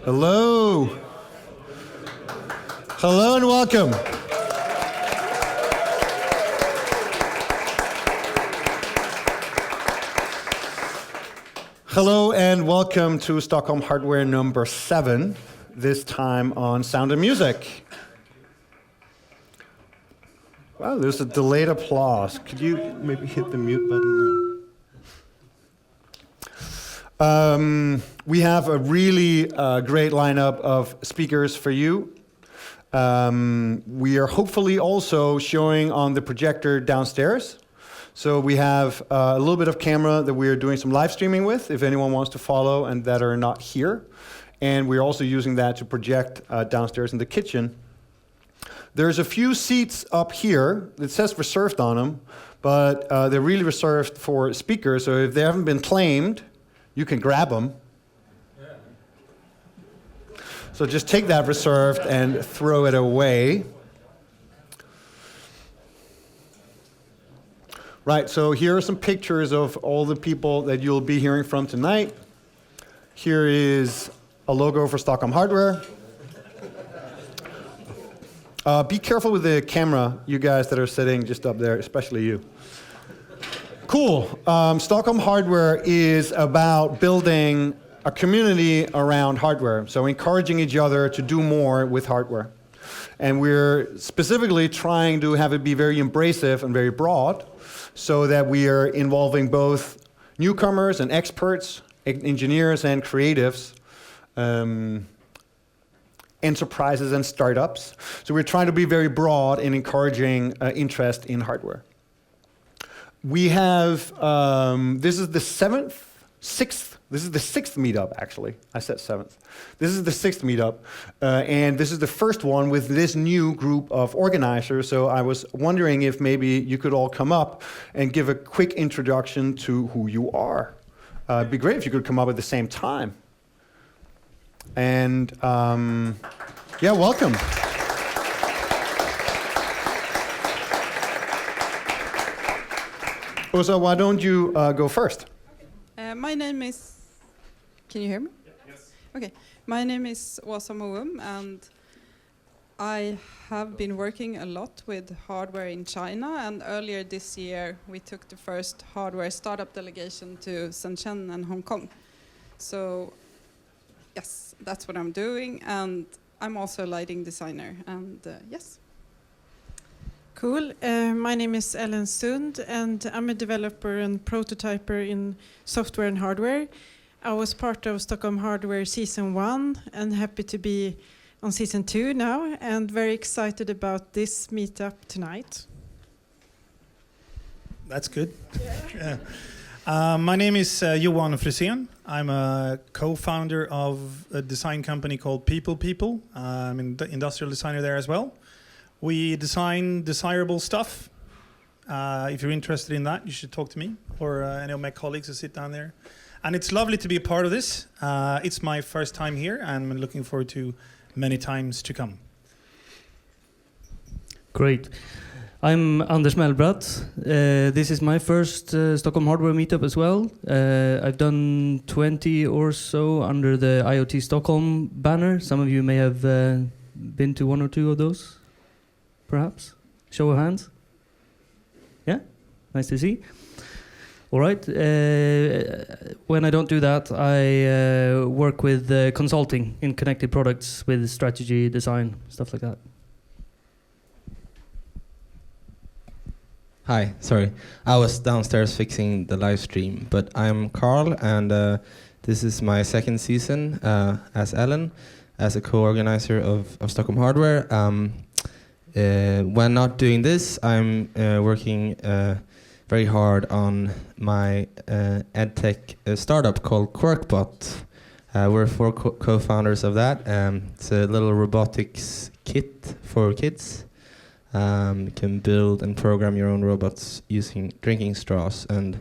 Hello. Hello and welcome. Hello and welcome to Stockholm Hardware number 7, this time on Sound and Music. Wow, there's a delayed applause. Could you maybe hit the mute button there? We have a really great lineup of speakers for you. We are hopefully also showing on the projector downstairs. So we have a little bit of camera that we are doing some live streaming with, if anyone wants to follow and that are not here. And we're also using that to project downstairs in the kitchen. There's a few seats up here that says reserved on them, but they're really reserved for speakers. So if they haven't been claimed, you can grab them. So just take that reserved and throw it away. Right, so here are some pictures of all the people that you'll be hearing from tonight. Here is a logo for Stockholm Hardware. Be careful with the camera, you guys that are sitting just up there, especially you. Cool. Stockholm Hardware is about building a community around hardware, so encouraging each other to do more with hardware. And we're specifically trying to have it be very embracive and very broad, so that we are involving both newcomers and experts, engineers and creatives, enterprises and startups. So we're trying to be very broad in encouraging interest in hardware. We have, this is the this is the sixth meetup, actually. I said 7th. This is the 6th meetup, and this is the first one with this new group of organizers. So I was wondering if maybe you could all come up and give a quick introduction to who you are. It'd be great if you could come up at the same time. And yeah, welcome. Åsa, why don't you go first? My name is... Can you hear me? Yes. Okay. My name is Åsa Moum, and I have been working a lot with hardware in China, and earlier this year we took the first hardware startup delegation to Shenzhen and Hong Kong. So yes, that's what I'm doing, and I'm also a lighting designer, and yes. Cool. My name is Ellen Sund, and I'm a developer and prototyper in software and hardware. I was part of Stockholm Hardware Season 1 and happy to be on Season 2 now, and very excited about this meetup tonight. That's good. Yeah. My name is Johan Frysén. I'm a co-founder of a design company called People. I'm an industrial designer there as well. We design desirable stuff. If you're interested in that, you should talk to me or any of my colleagues who sit down there. And it's lovely to be a part of this. It's my first time here, and I'm looking forward to many times to come. Great. I'm Anders Mellbratt. This is my first Stockholm Hardware meetup as well. I've done 20 or so under the IoT Stockholm banner. Some of you may have been to 1 or 2 of those, perhaps. Show of hands. Yeah, nice to see. All right. When I don't do that, I work with consulting in connected products with strategy, design, stuff like that. Hi, sorry. I was downstairs fixing the live stream, but I'm Carl, and this is my 2nd season as Ellen, as a co-organizer of Stockholm Hardware. When not doing this, I'm working very hard on my edtech startup called QuirkBot. We're 4 co-founders of that. It's a little robotics kit for kids. You can build and program your own robots using drinking straws and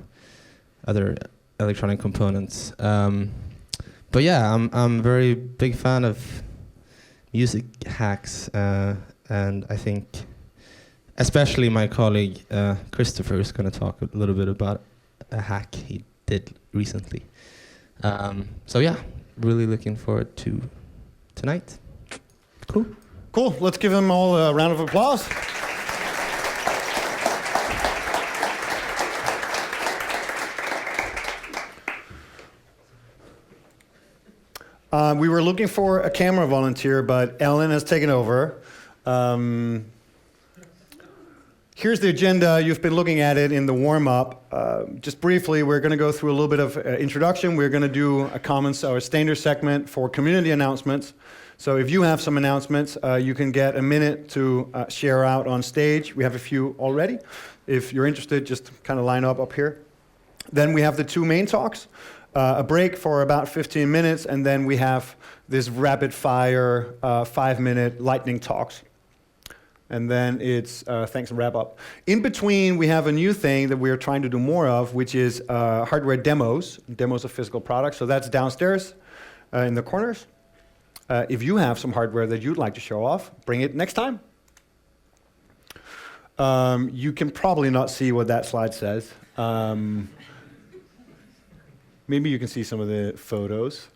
other electronic components. But yeah, I'm a very big fan of music hacks, and I think especially my colleague Christopher is going to talk a little bit about a hack he did recently. So yeah, really looking forward to tonight. Cool. Cool. Let's give them all a round of applause. We were looking for a camera volunteer, but Ellen has taken over. Here's the agenda. You've been looking at it in the warm-up. Just briefly, we're going to go through a little bit of introduction. We're going to do a comments or a standard segment for community announcements. So if you have some announcements, you can get a minute to share out on stage. We have a few already. If you're interested, just kind of line up here. Then we have the two main talks. A break for about 15 minutes, and then we have this rapid-fire 5-minute lightning talks. And then it's thanks and wrap-up. In between, we have a new thing that we're trying to do more of, which is hardware demos of physical products. So that's downstairs in the corners. If you have some hardware that you'd like to show off, bring it next time. You can probably not see what that slide says. Maybe you can see some of the photos.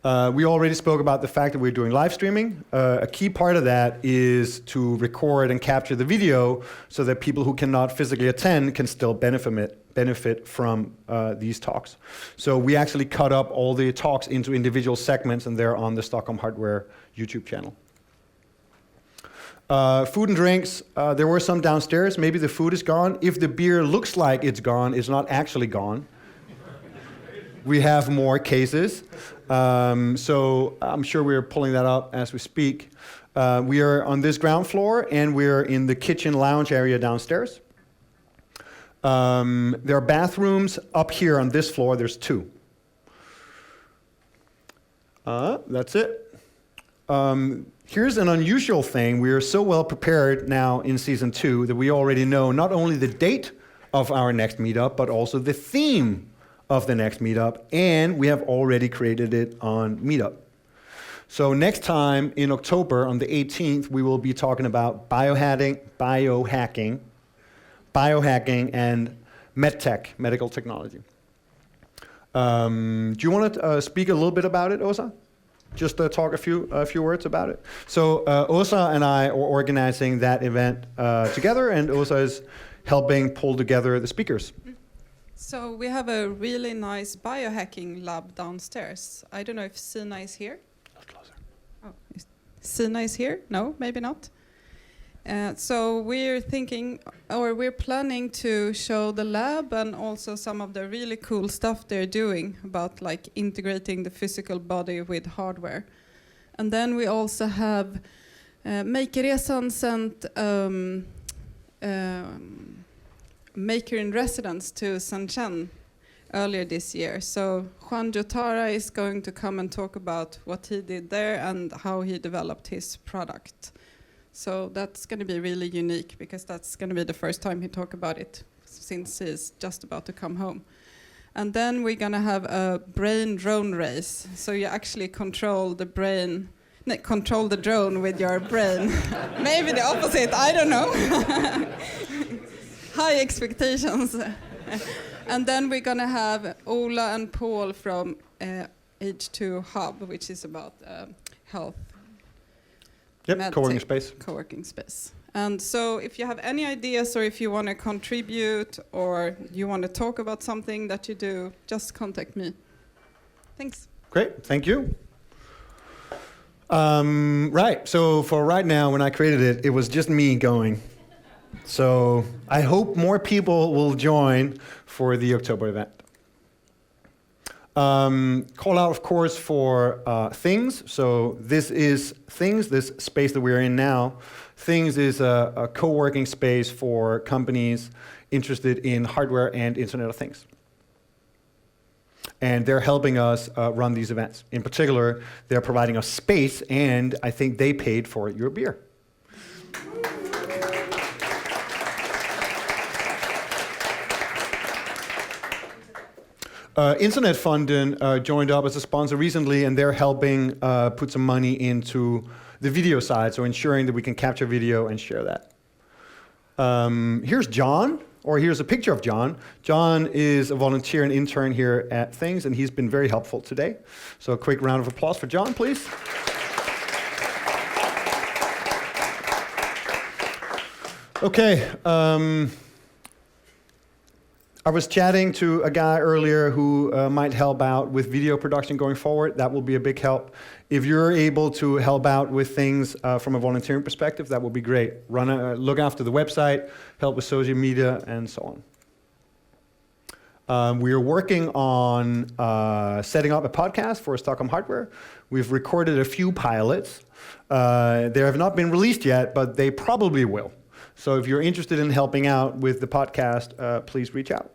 We already spoke about the fact that we're doing live streaming. A key part of that is to record and capture the video so that people who cannot physically attend can still benefit from these talks. So we actually cut up all the talks into individual segments, and they're on the Stockholm Hardware YouTube channel. Food and drinks, there were some downstairs. Maybe the food is gone. If the beer looks like it's gone, it's not actually gone. We have more cases, so I'm sure we're pulling that up as we speak. We are on this ground floor, and we're in the kitchen lounge area downstairs. There are bathrooms up here on this floor. There's 2. That's it. Here's an unusual thing. We are so well prepared now in season 2 that we already know not only the date of our next meetup, but also the theme of the next meetup, and we have already created it on Meetup. So next time in October, on the 18th, we will be talking about biohacking, and medtech, medical technology. Do you want to speak a little bit about it, Åsa? Just talk a few words about it. So Åsa and I are organizing that event together, and Åsa is helping pull together the speakers. So we have a really nice biohacking lab downstairs. I don't know if Sina is here. Closer. Oh, Sina is here? No, maybe not. So we're planning to show the lab and also some of the really cool stuff they're doing about like integrating the physical body with hardware. And then we also have Makeresan sent Maker in Residence to Shenzhen earlier this year. So Juan Jotara is going to come and talk about what he did there and how he developed his product. So that's going to be really unique because that's going to be the first time he talks about it since he's just about to come home. And then we're going to have a brain drone race. So you actually control the drone with your brain. Maybe the opposite, I don't know. High expectations. And then we're going to have Ola and Paul from H2 Hub, which is about health. Yep, co-working space. Co-working space. And so if you have any ideas or if you want to contribute or you want to talk about something that you do, just contact me. Thanks. Great, thank you. Right, so for right now, when I created it, it was just me going. So I hope more people will join for the October event. Call out, of course, for Things. So this is Things, this space that we're in now. Things is a co-working space for companies interested in hardware and Internet of Things. And they're helping us run these events. In particular, they're providing us space, and I think they paid for your beer. Internet Funding joined up as a sponsor recently, and they're helping put some money into the video side, so ensuring that we can capture video and share that. Here's John, or here's a picture of John. John is a volunteer and intern here at Things, and he's been very helpful today. So a quick round of applause for John, please. Okay. I was chatting to a guy earlier who might help out with video production going forward. That will be a big help. If you're able to help out with things from a volunteering perspective, that will be great. Look after the website, help with social media, and so on. We are working on setting up a podcast for Stockholm Hardware. We've recorded a few pilots. They have not been released yet, but they probably will. So if you're interested in helping out with the podcast, please reach out.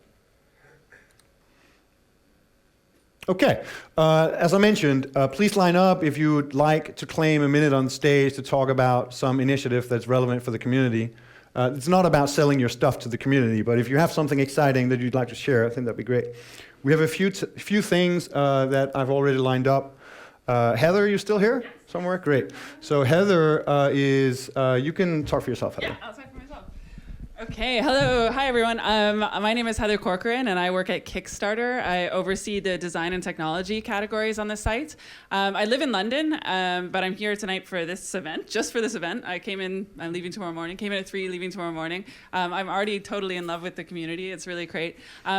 Okay, as I mentioned, please line up if you'd like to claim a minute on stage to talk about some initiative that's relevant for the community. It's not about selling your stuff to the community, but if you have something exciting that you'd like to share, I think that'd be great. We have a few things that I've already lined up. Heather, are you still here? Yes. Somewhere? Great. So Heather you can talk for yourself, Heather. Yeah, I'll talk for myself. Okay, hello, hi everyone. My name is Heather Corcoran and I work at Kickstarter. I oversee the design and technology categories on the site. I live in London, but I'm here tonight for this event, just for this event. I'm leaving tomorrow morning, came in at 3, leaving tomorrow morning. I'm already totally in love with the community. It's really great.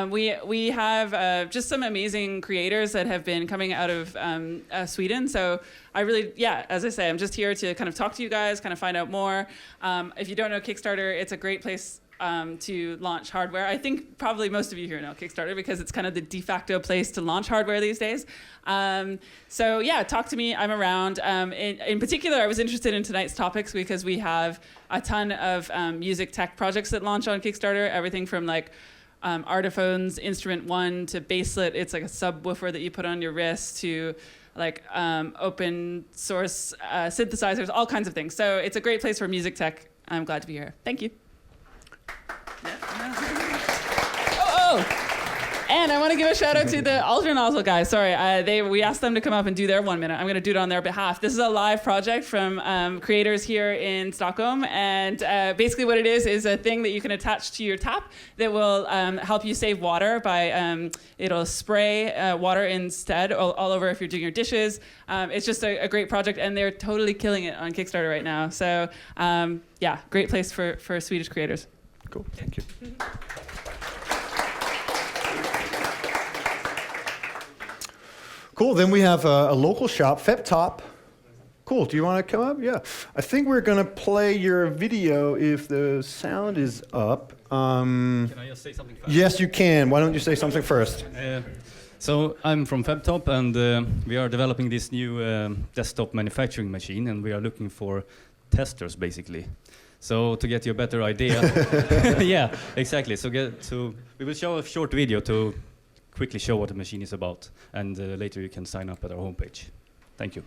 We have just some amazing creators that have been coming out of Sweden. So I really, as I say, I'm just here to kind of talk to you guys, kind of find out more. If you don't know Kickstarter, it's a great place to launch hardware. I think probably most of you here know Kickstarter because it's kind of the de facto place to launch hardware these days. So yeah, talk to me. I'm around. In particular, I was interested in tonight's topics because we have a ton of music tech projects that launch on Kickstarter. Everything from like Artiphone's Instrument One to Baselet. It's like a subwoofer that you put on your wrist to like open source synthesizers, all kinds of things. So it's a great place for music tech. I'm glad to be here. Thank you. And I want to give a shout out to the Ultra Nozzle guys. Sorry, we asked them to come up and do their 1 minute. I'm going to do it on their behalf. This is a live project from creators here in Stockholm. And basically what it is a thing that you can attach to your tap that will help you save water by, it'll spray water instead all over if you're doing your dishes. It's just a great project and they're totally killing it on Kickstarter right now. So yeah, great place for Swedish creators. Cool, thank you. Cool, then we have a local shop, FebTop. Cool, do you want to come up? Yeah. I think we're going to play your video if the sound is up. Can I just say something first? Yes, you can. Why don't you say something first? So I'm from FebTop and we are developing this new desktop manufacturing machine and we are looking for testers basically. So to get you a better idea, yeah, exactly. So we will show a short video to quickly show what the machine is about, and later you can sign up at our homepage. Thank you.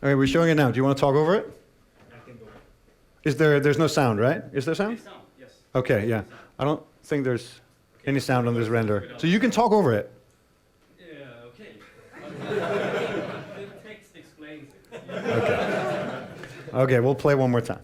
All right, we're showing it now. Do you want to talk over it? There's no sound, right? Is there sound? There's sound, yes. Okay, yeah. I don't think there's any sound on this render. So you can talk over it. Yeah, okay. The text explains it. Okay. Okay, we'll play one more time.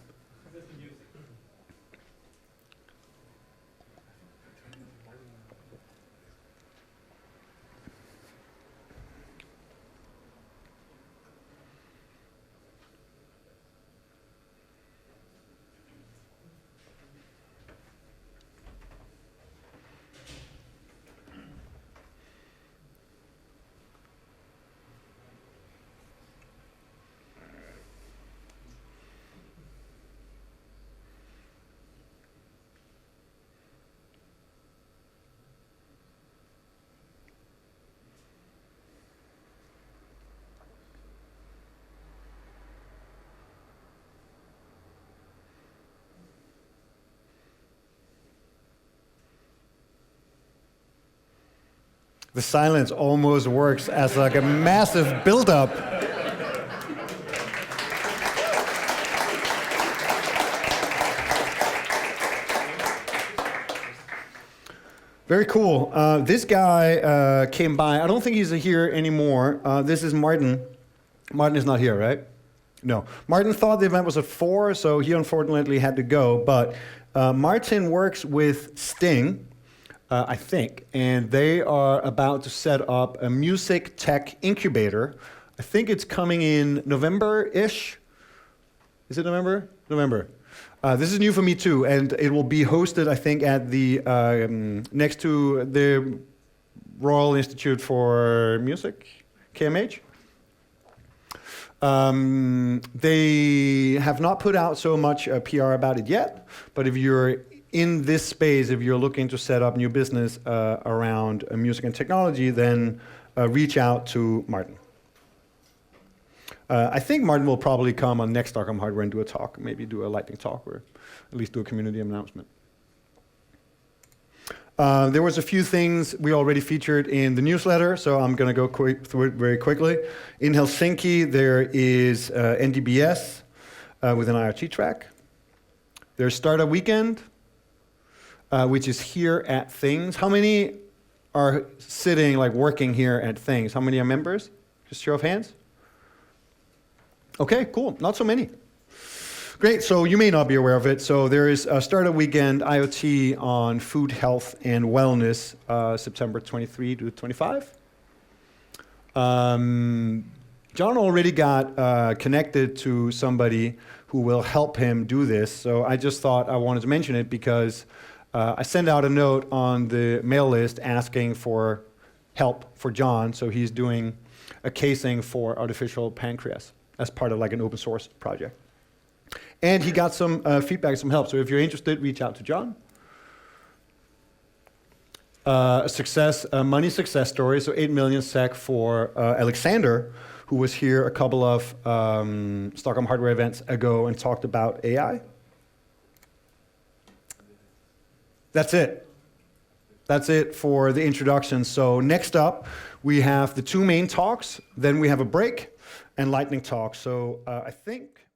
The silence almost works as like a massive build-up. Very cool. This guy came by. I don't think he's here anymore. This is Martin. Martin is not here, right? No. Martin thought the event was at 4, so he unfortunately had to go. But Martin works with Sting, I think, and they are about to set up a music tech incubator. I think it's coming in November-ish. Is it November? November. This is new for me too, and it will be hosted, I think, at the next to the Royal Institute for Music, KMH. They have not put out so much PR about it yet, but if you're in this space, if you're looking to set up new business around music and technology, then reach out to Martin. I think Martin will probably come on next Stockholm Hardware and do a talk, maybe do a lightning talk, or at least do a community announcement. There was a few things we already featured in the newsletter, so I'm going to go through it very quickly. In Helsinki, there is NDBS with an IoT track. There's Startup Weekend, which is here at Things. How many are sitting, like working here at Things? How many are members? Just show of hands. Okay, cool. Not so many. Great, so you may not be aware of it. So there is a Startup Weekend IoT on food, health, and wellness, September 23 to 25. John already got connected to somebody who will help him do this. So I just thought I wanted to mention it because I sent out a note on the mail list asking for help for John. So he's doing a casing for artificial pancreas as part of like an open source project. And he got some feedback, some help. So if you're interested, reach out to John. A money success story. So 8 million SEK for Alexander, who was here a couple of Stockholm Hardware events ago and talked about AI. That's it. That's it for the introduction. So next up, we have the two main talks. Then we have a break and lightning talk. So I think